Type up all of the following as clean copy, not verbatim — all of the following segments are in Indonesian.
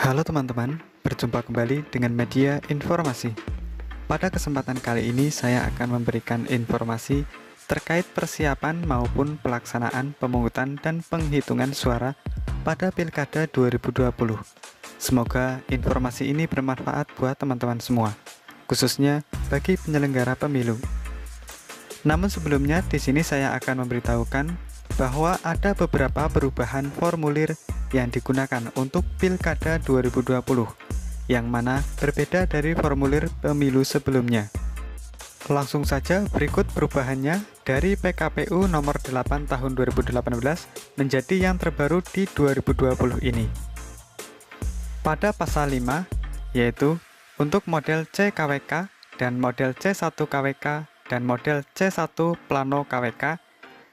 Halo teman-teman, berjumpa kembali dengan media informasi. Pada kesempatan kali ini saya akan memberikan informasi terkait persiapan maupun pelaksanaan pemungutan dan penghitungan suara pada Pilkada 2020. Semoga informasi ini bermanfaat buat teman-teman semua, khususnya bagi penyelenggara pemilu. Namun sebelumnya di sini saya akan memberitahukan bahwa ada beberapa perubahan formulir yang digunakan untuk Pilkada 2020, yang mana berbeda dari formulir pemilu sebelumnya. Langsung saja berikut perubahannya dari PKPU nomor 8 tahun 2018 menjadi yang terbaru di 2020 ini. Pada pasal 5, yaitu untuk model C-KWK dan model C1 KWK dan model C1 Plano KWK,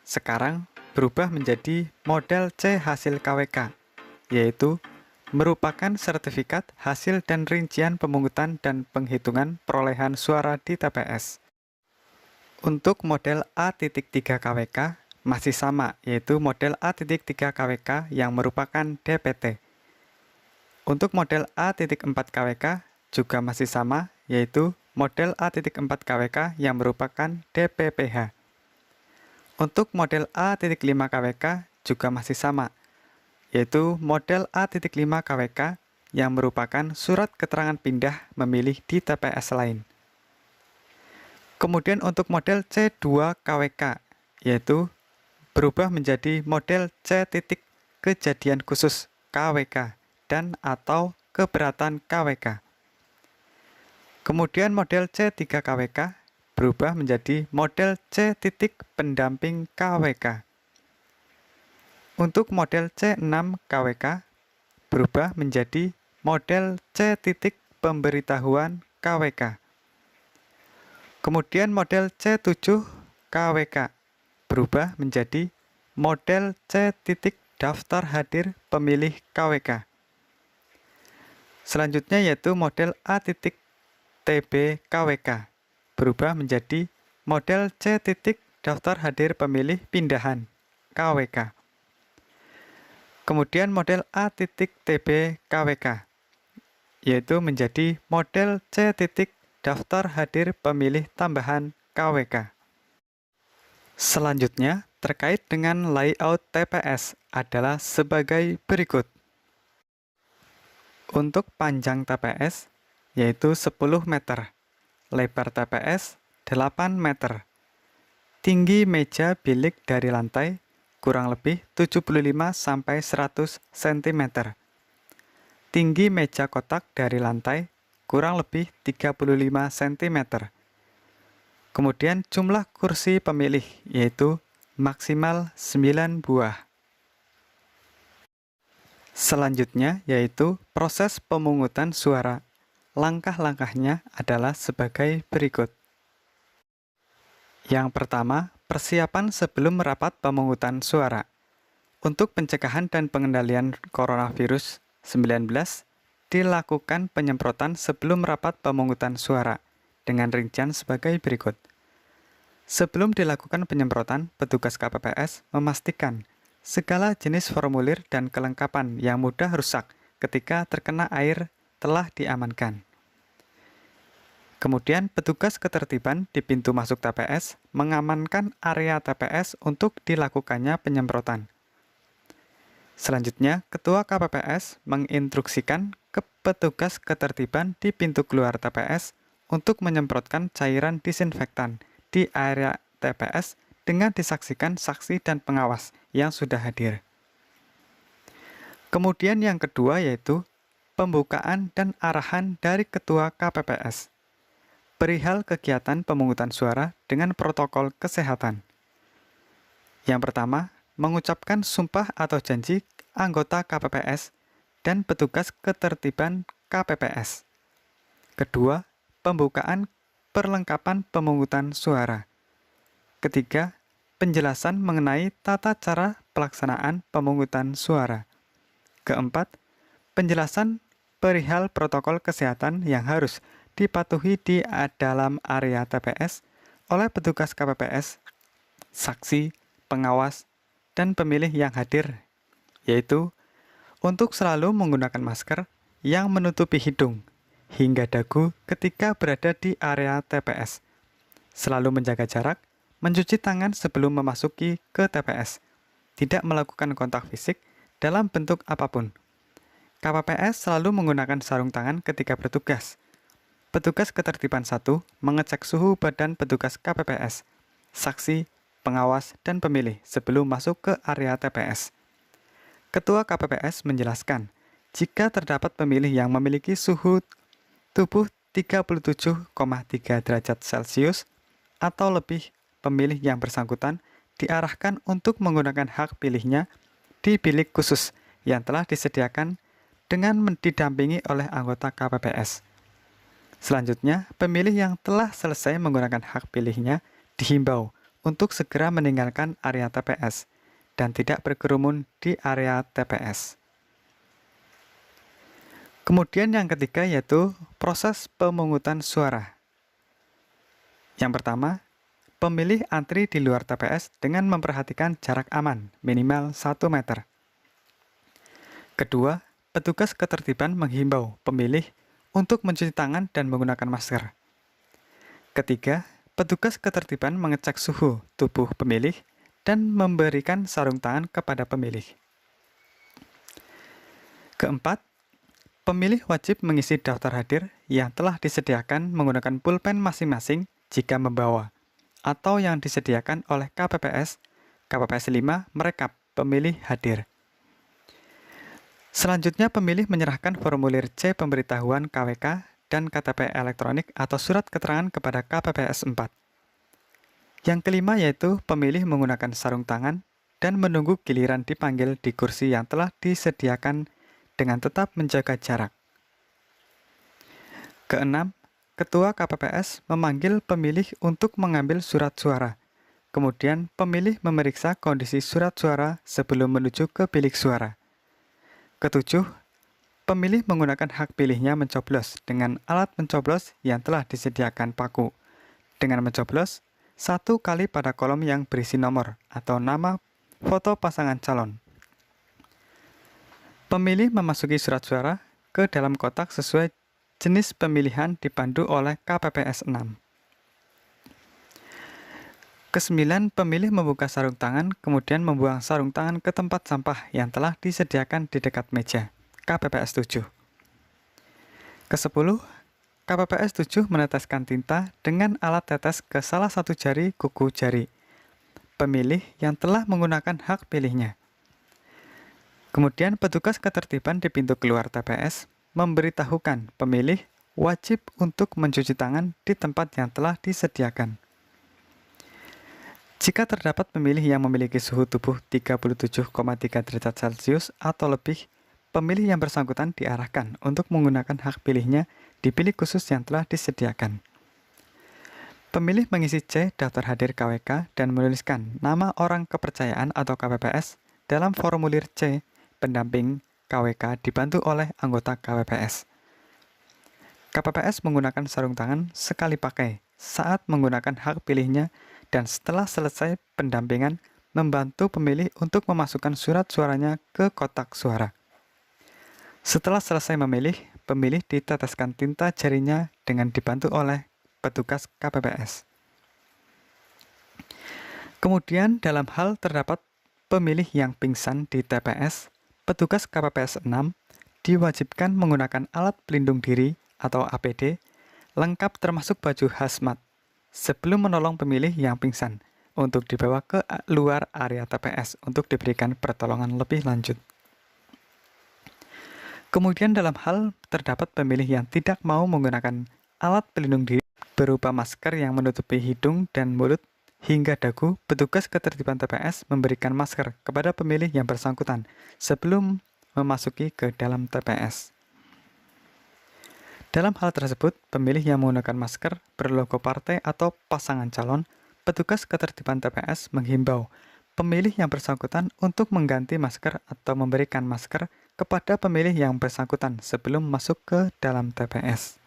sekarang berubah menjadi model C hasil KWK, yaitu merupakan sertifikat hasil dan rincian pemungutan dan penghitungan perolehan suara di TPS. Untuk model A.3 KWK masih sama, yaitu model A.3 KWK yang merupakan DPT. Untuk model A.4 KWK juga masih sama, yaitu model A.4 KWK yang merupakan DPPH. Untuk model A.5 KWK juga masih sama, yaitu model A.5 KWK yang merupakan surat keterangan pindah memilih di TPS lain. Kemudian untuk model C2 KWK, yaitu berubah menjadi model C titik kejadian khusus KWK dan atau keberatan KWK. Kemudian model C3 KWK berubah menjadi model C titik pendamping KWK. Untuk model C6 KWK berubah menjadi model C titik pemberitahuan KWK. Kemudian model C7 KWK berubah menjadi model C titik daftar hadir pemilih KWK. Selanjutnya yaitu model A titik TB KWK berubah menjadi model C titik daftar hadir pemilih pindahan KWK. Kemudian model A titik TB KWK yaitu menjadi model C titik daftar hadir pemilih tambahan KWK. Selanjutnya terkait dengan layout TPS adalah sebagai berikut. Untuk panjang TPS yaitu 10 meter, lebar TPS 8 meter, tinggi meja bilik dari lantai kurang lebih 75-100 cm, tinggi meja kotak dari lantai kurang lebih 35 cm. Kemudian jumlah kursi pemilih yaitu maksimal 9 buah. Selanjutnya yaitu proses pemungutan suara. Langkah-langkahnya adalah sebagai berikut. Yang pertama, persiapan sebelum rapat pemungutan suara. Untuk pencegahan dan pengendalian coronavirus 19, dilakukan penyemprotan sebelum rapat pemungutan suara dengan rincian sebagai berikut. Sebelum dilakukan penyemprotan, petugas KPPS memastikan segala jenis formulir dan kelengkapan yang mudah rusak ketika terkena air telah diamankan. Kemudian petugas ketertiban di pintu masuk TPS mengamankan area TPS untuk dilakukannya penyemprotan. Selanjutnya, Ketua KPPS menginstruksikan ke petugas ketertiban di pintu keluar TPS untuk menyemprotkan cairan disinfektan di area TPS dengan disaksikan saksi dan pengawas yang sudah hadir. Kemudian yang kedua yaitu pembukaan dan arahan dari Ketua KPPS perihal kegiatan pemungutan suara dengan protokol kesehatan. Yang pertama, mengucapkan sumpah atau janji anggota KPPS dan petugas ketertiban KPPS. Kedua, pembukaan perlengkapan pemungutan suara. Ketiga, penjelasan mengenai tata cara pelaksanaan pemungutan suara. Keempat, penjelasan perihal protokol kesehatan yang harus dipatuhi di dalam area TPS oleh petugas KPPS, saksi, pengawas, dan pemilih yang hadir, yaitu untuk selalu menggunakan masker, yang menutupi hidung hingga dagu ketika berada di area TPS. Selalu menjaga jarak, mencuci tangan sebelum memasuki ke TPS, tidak melakukan kontak fisik dalam bentuk apapun. KPPS selalu menggunakan sarung tangan ketika bertugas. Petugas ketertiban 1 mengecek suhu badan petugas KPPS, saksi, pengawas, dan pemilih sebelum masuk ke area TPS. Ketua KPPS menjelaskan, jika terdapat pemilih yang memiliki suhu tubuh 37,3 derajat Celcius atau lebih, pemilih yang bersangkutan diarahkan untuk menggunakan hak pilihnya di bilik khusus yang telah disediakan dengan didampingi oleh anggota KPPS. Selanjutnya, pemilih yang telah selesai menggunakan hak pilihnya dihimbau untuk segera meninggalkan area TPS dan tidak berkerumun di area TPS. Kemudian yang ketiga yaitu proses pemungutan suara. Yang pertama, pemilih antri di luar TPS dengan memperhatikan jarak aman minimal 1 meter. Kedua, petugas ketertiban menghimbau pemilih untuk mencuci tangan dan menggunakan masker. Ketiga, petugas ketertiban mengecek suhu tubuh pemilih dan memberikan sarung tangan kepada pemilih. Keempat, pemilih wajib mengisi daftar hadir yang telah disediakan menggunakan pulpen masing-masing jika membawa, atau yang disediakan oleh KPPS 5 merekap pemilih hadir. Selanjutnya, pemilih menyerahkan formulir C pemberitahuan KWK dan KTP elektronik atau surat keterangan kepada KPPS 4. Yang kelima yaitu pemilih menggunakan sarung tangan dan menunggu giliran dipanggil di kursi yang telah disediakan dengan tetap menjaga jarak. Keenam, Ketua KPPS memanggil pemilih untuk mengambil surat suara. Kemudian, pemilih memeriksa kondisi surat suara sebelum menuju ke bilik suara. Ketujuh, pemilih menggunakan hak pilihnya mencoblos dengan alat mencoblos yang telah disediakan paku. Dengan mencoblos, 1 kali pada kolom yang berisi nomor atau nama foto pasangan calon. Pemilih memasuki surat suara ke dalam kotak sesuai jenis pemilihan dipandu oleh KPPS 6. Kesembilan, pemilih membuka sarung tangan, kemudian membuang sarung tangan ke tempat sampah yang telah disediakan di dekat meja, KPPS 7. Kesepuluh, KPPS 7 meneteskan tinta dengan alat tetes ke salah satu jari kuku jari pemilih yang telah menggunakan hak pilihnya. Kemudian petugas ketertiban di pintu keluar TPS memberitahukan pemilih wajib untuk mencuci tangan di tempat yang telah disediakan. Jika terdapat pemilih yang memiliki suhu tubuh 37,3 derajat Celcius atau lebih, pemilih yang bersangkutan diarahkan untuk menggunakan hak pilihnya di bilik khusus yang telah disediakan. Pemilih mengisi C daftar hadir KWK dan menuliskan nama orang kepercayaan atau KPPS dalam formulir C pendamping KWK dibantu oleh anggota KPPS. KPPS menggunakan sarung tangan sekali pakai saat menggunakan hak pilihnya dan setelah selesai pendampingan, membantu pemilih untuk memasukkan surat suaranya ke kotak suara. Setelah selesai memilih, pemilih diteteskan tinta jarinya dengan dibantu oleh petugas KPPS. Kemudian, dalam hal terdapat pemilih yang pingsan di TPS, petugas KPPS 6 diwajibkan menggunakan alat pelindung diri atau APD lengkap termasuk baju hazmat sebelum menolong pemilih yang pingsan untuk dibawa ke luar area TPS untuk diberikan pertolongan lebih lanjut. Kemudian dalam hal terdapat pemilih yang tidak mau menggunakan alat pelindung diri berupa masker yang menutupi hidung dan mulut hingga dagu, petugas ketertiban TPS memberikan masker kepada pemilih yang bersangkutan sebelum memasuki ke dalam TPS. Dalam hal tersebut, pemilih yang menggunakan masker berlogo partai atau pasangan calon, petugas ketertiban TPS menghimbau pemilih yang bersangkutan untuk mengganti masker atau memberikan masker kepada pemilih yang bersangkutan sebelum masuk ke dalam TPS.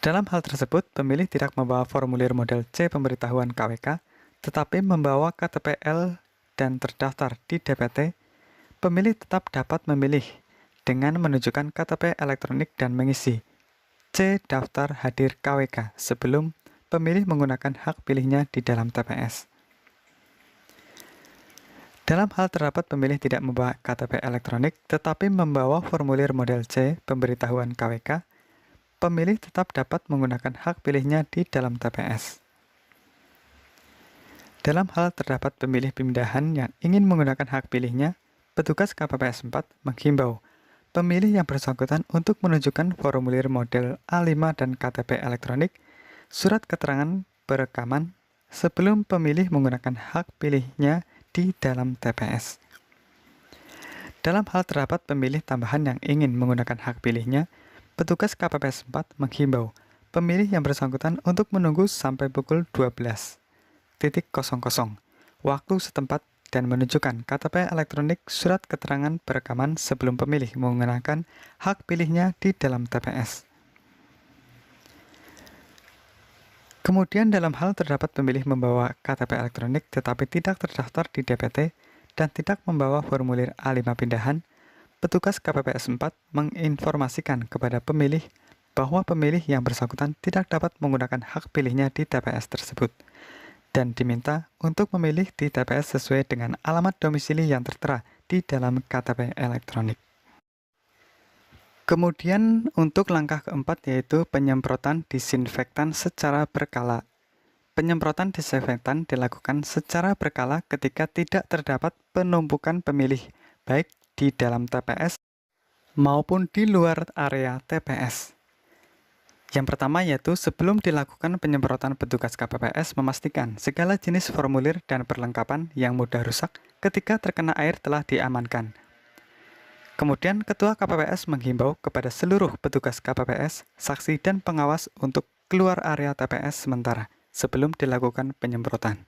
Dalam hal tersebut, pemilih tidak membawa formulir model C pemberitahuan KWK, tetapi membawa KTP L dan terdaftar di DPT, pemilih tetap dapat memilih dengan menunjukkan KTP elektronik dan mengisi C. Daftar hadir KWK sebelum pemilih menggunakan hak pilihnya di dalam TPS. Dalam hal terdapat pemilih tidak membawa KTP elektronik tetapi membawa formulir model C pemberitahuan KWK, pemilih tetap dapat menggunakan hak pilihnya di dalam TPS. Dalam hal terdapat pemilih pindahan yang ingin menggunakan hak pilihnya, petugas KPPS 4 menghimbau pemilih yang bersangkutan untuk menunjukkan formulir model A5 dan KTP elektronik, surat keterangan perekaman, sebelum pemilih menggunakan hak pilihnya di dalam TPS. Dalam hal terdapat pemilih tambahan yang ingin menggunakan hak pilihnya, petugas KPPS 4 menghimbau pemilih yang bersangkutan untuk menunggu sampai pukul 12.00 waktu setempat dan menunjukkan KTP elektronik surat keterangan perekaman sebelum pemilih menggunakan hak pilihnya di dalam TPS. Kemudian dalam hal terdapat pemilih membawa KTP elektronik tetapi tidak terdaftar di DPT dan tidak membawa formulir A5 pindahan, petugas KPPS 4 menginformasikan kepada pemilih bahwa pemilih yang bersangkutan tidak dapat menggunakan hak pilihnya di TPS tersebut dan diminta untuk memilih di TPS sesuai dengan alamat domisili yang tertera di dalam KTP elektronik. Kemudian untuk langkah keempat yaitu penyemprotan disinfektan secara berkala. Penyemprotan disinfektan dilakukan secara berkala ketika tidak terdapat penumpukan pemilih, baik di dalam TPS maupun di luar area TPS. Yang pertama yaitu sebelum dilakukan penyemprotan, petugas KPPS memastikan segala jenis formulir dan perlengkapan yang mudah rusak ketika terkena air telah diamankan. Kemudian Ketua KPPS menghimbau kepada seluruh petugas KPPS, saksi, dan pengawas untuk keluar area TPS sementara sebelum dilakukan penyemprotan.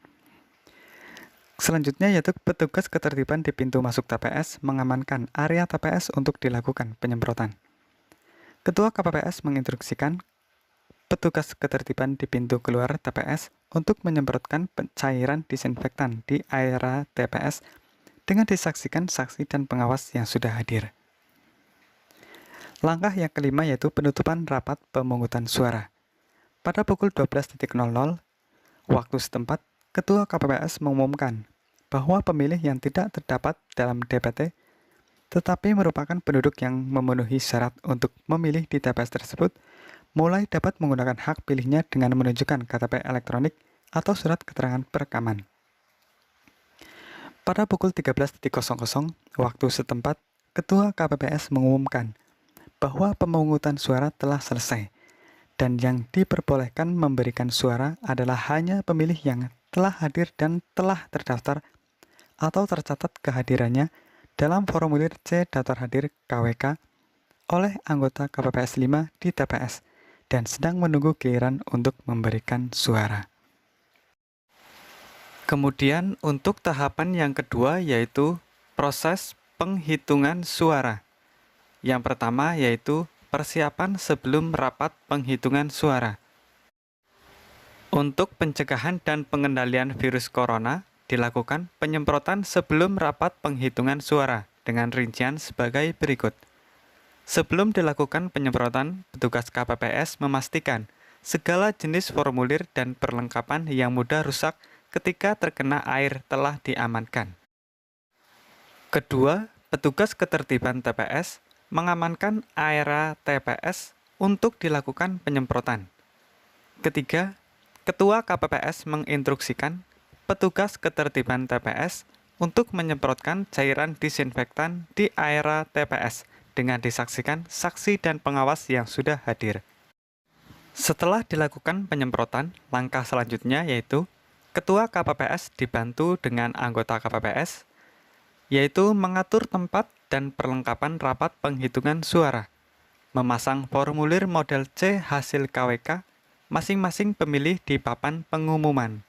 Selanjutnya yaitu petugas ketertiban di pintu masuk TPS mengamankan area TPS untuk dilakukan penyemprotan. Ketua KPPS menginstruksikan petugas ketertiban di pintu keluar TPS untuk menyemprotkan cairan disinfektan di area TPS dengan disaksikan saksi dan pengawas yang sudah hadir. Langkah yang kelima yaitu penutupan rapat pemungutan suara. Pada pukul 12.00 waktu setempat, Ketua KPPS mengumumkan bahwa pemilih yang tidak terdapat dalam DPT tetapi merupakan penduduk yang memenuhi syarat untuk memilih di TPS tersebut, mulai dapat menggunakan hak pilihnya dengan menunjukkan KTP elektronik atau surat keterangan perekaman. Pada pukul 13.00 waktu setempat, Ketua KPPS mengumumkan bahwa pemungutan suara telah selesai dan yang diperbolehkan memberikan suara adalah hanya pemilih yang telah hadir dan telah terdaftar atau tercatat kehadirannya dalam formulir C daftar hadir KWK oleh anggota KPPS 5 di TPS dan sedang menunggu giliran untuk memberikan suara. Kemudian untuk tahapan yang kedua yaitu proses penghitungan suara. Yang pertama yaitu persiapan sebelum rapat penghitungan suara. Untuk pencegahan dan pengendalian virus corona, dilakukan penyemprotan sebelum rapat penghitungan suara dengan rincian sebagai berikut. Sebelum dilakukan penyemprotan, petugas KPPS memastikan segala jenis formulir dan perlengkapan yang mudah rusak ketika terkena air telah diamankan. Kedua, petugas ketertiban TPS mengamankan area TPS untuk dilakukan penyemprotan. Ketiga, Ketua KPPS menginstruksikan petugas ketertiban TPS untuk menyemprotkan cairan disinfektan di area TPS dengan disaksikan saksi dan pengawas yang sudah hadir. Setelah dilakukan penyemprotan, langkah selanjutnya yaitu Ketua KPPS dibantu dengan anggota KPPS, yaitu mengatur tempat dan perlengkapan rapat penghitungan suara, memasang formulir model C hasil KWK masing-masing pemilih di papan pengumuman.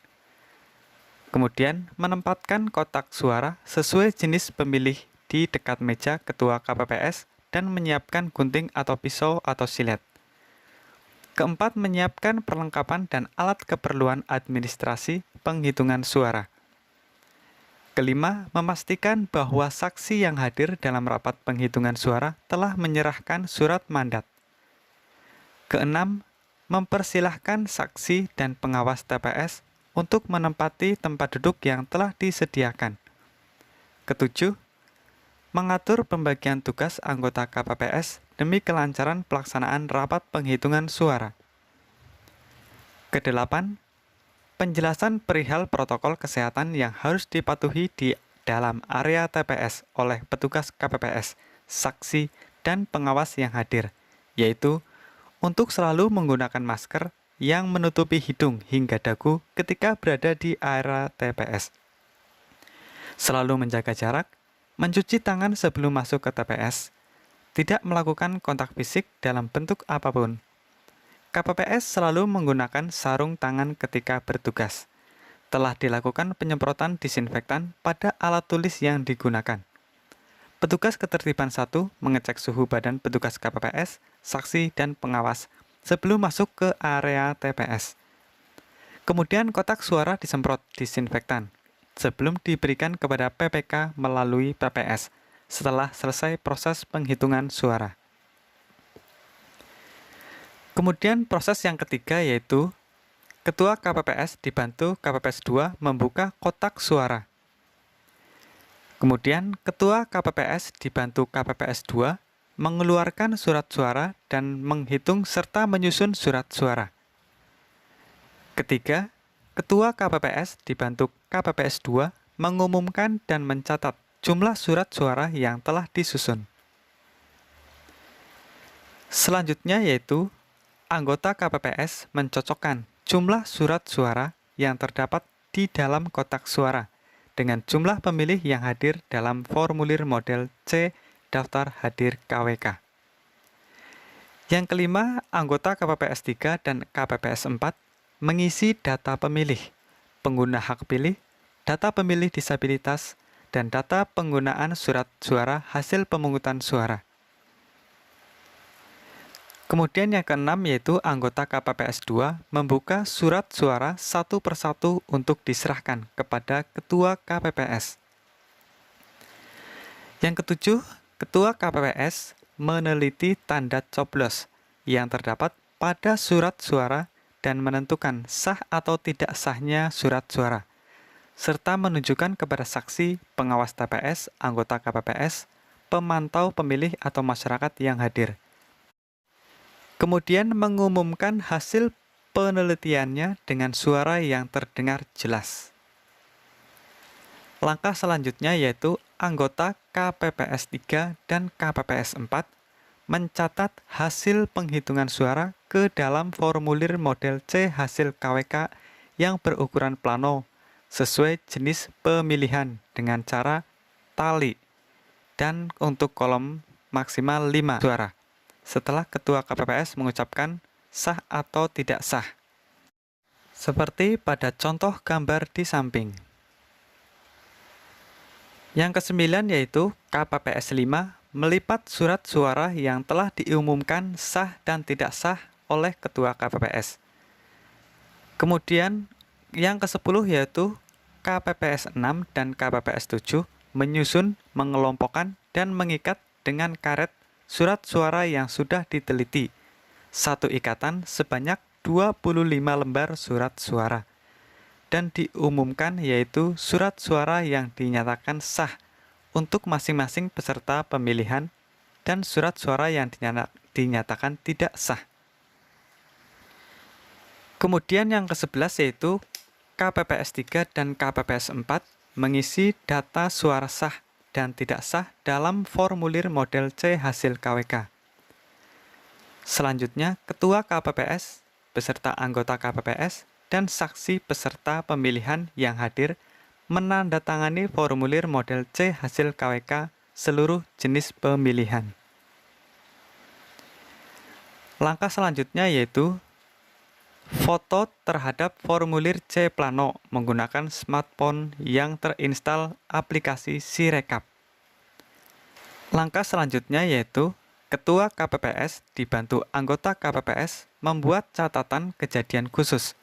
Kemudian menempatkan kotak suara sesuai jenis pemilih di dekat meja Ketua KPPS dan menyiapkan gunting atau pisau atau silet. Keempat, menyiapkan perlengkapan dan alat keperluan administrasi penghitungan suara. Kelima, memastikan bahwa saksi yang hadir dalam rapat penghitungan suara telah menyerahkan surat mandat. Keenam, mempersilahkan saksi dan pengawas TPS untuk menempati tempat duduk yang telah disediakan. Ketujuh, mengatur pembagian tugas anggota KPPS demi kelancaran pelaksanaan rapat penghitungan suara. Kedelapan, penjelasan perihal protokol kesehatan yang harus dipatuhi di dalam area TPS oleh petugas KPPS, saksi, dan pengawas yang hadir, yaitu untuk selalu menggunakan masker yang menutupi hidung hingga dagu ketika berada di area TPS. Selalu menjaga jarak, mencuci tangan sebelum masuk ke TPS, tidak melakukan kontak fisik dalam bentuk apapun. KPPS selalu menggunakan sarung tangan ketika bertugas. Telah dilakukan penyemprotan disinfektan pada alat tulis yang digunakan. Petugas ketertiban 1 mengecek suhu badan petugas KPPS, saksi, dan pengawas sebelum masuk ke area TPS. Kemudian kotak suara disemprot disinfektan sebelum diberikan kepada PPK melalui PPS setelah selesai proses penghitungan suara. Kemudian proses yang ketiga yaitu Ketua KPPS dibantu KPPS 2 membuka kotak suara. Kemudian Ketua KPPS dibantu KPPS 2 mengeluarkan surat suara dan menghitung serta menyusun surat suara. Ketiga, Ketua KPPS dibantu KPPS 2 mengumumkan dan mencatat jumlah surat suara yang telah disusun. Selanjutnya yaitu anggota KPPS mencocokkan jumlah surat suara yang terdapat di dalam kotak suara dengan jumlah pemilih yang hadir dalam formulir model C daftar hadir KWK. Yang kelima, anggota KPPS 3 dan KPPS 4 mengisi data pemilih, pengguna hak pilih, data pemilih disabilitas, dan data penggunaan surat suara hasil pemungutan suara. Kemudian yang keenam yaitu anggota KPPS 2 membuka surat suara satu persatu untuk diserahkan kepada Ketua KPPS. Yang ketujuh, Ketua KPPS meneliti tanda coblos yang terdapat pada surat suara dan menentukan sah atau tidak sahnya surat suara, serta menunjukkan kepada saksi, pengawas TPS, anggota KPPS, pemantau pemilih atau masyarakat yang hadir. Kemudian mengumumkan hasil penelitiannya dengan suara yang terdengar jelas. Langkah selanjutnya yaitu anggota KPPS 3 dan KPPS 4 mencatat hasil penghitungan suara ke dalam formulir model C hasil KWK yang berukuran plano sesuai jenis pemilihan dengan cara tali dan untuk kolom maksimal 5 suara. Setelah Ketua KPPS mengucapkan sah atau tidak sah. Seperti pada contoh gambar di samping. Yang kesembilan yaitu KPPS 5 melipat surat suara yang telah diumumkan sah dan tidak sah oleh Ketua KPPS. Kemudian yang ke-10 yaitu KPPS 6 dan KPPS 7 menyusun, mengelompokkan, dan mengikat dengan karet surat suara yang sudah diteliti. Satu ikatan sebanyak 25 lembar surat suara. Dan diumumkan yaitu surat suara yang dinyatakan sah untuk masing-masing peserta pemilihan dan surat suara yang dinyatakan tidak sah. Kemudian yang ke-11 yaitu KPPS 3 dan KPPS 4 mengisi data suara sah dan tidak sah dalam formulir model C hasil KWK. Selanjutnya, Ketua KPPS beserta anggota KPPS dan saksi peserta pemilihan yang hadir menandatangani formulir model C hasil KWK seluruh jenis pemilihan. Langkah selanjutnya yaitu foto terhadap formulir C plano menggunakan smartphone yang terinstal aplikasi Sirekap. Langkah selanjutnya yaitu Ketua KPPS dibantu anggota KPPS membuat catatan kejadian khusus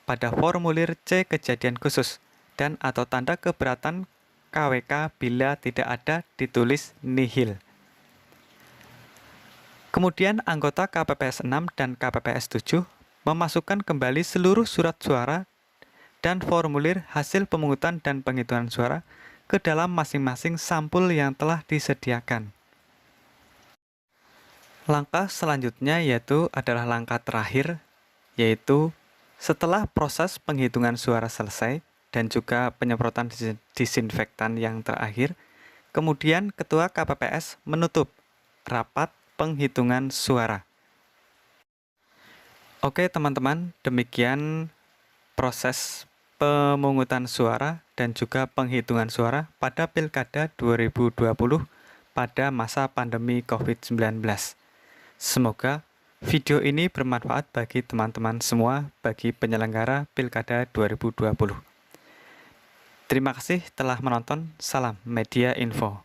pada formulir C kejadian khusus dan atau tanda keberatan KWK bila tidak ada ditulis nihil. Kemudian anggota KPPS 6 dan KPPS 7 memasukkan kembali seluruh surat suara dan formulir hasil pemungutan dan penghitungan suara ke dalam masing-masing sampul yang telah disediakan. Langkah selanjutnya adalah langkah terakhir, yaitu setelah proses penghitungan suara selesai dan juga penyemprotan disinfektan yang terakhir, kemudian Ketua KPPS menutup rapat penghitungan suara. Oke teman-teman, demikian proses pemungutan suara dan juga penghitungan suara pada Pilkada 2020 pada masa pandemi COVID-19. Semoga video ini bermanfaat bagi teman-teman semua, bagi penyelenggara Pilkada 2020. Terima kasih telah menonton. Salam Media Info.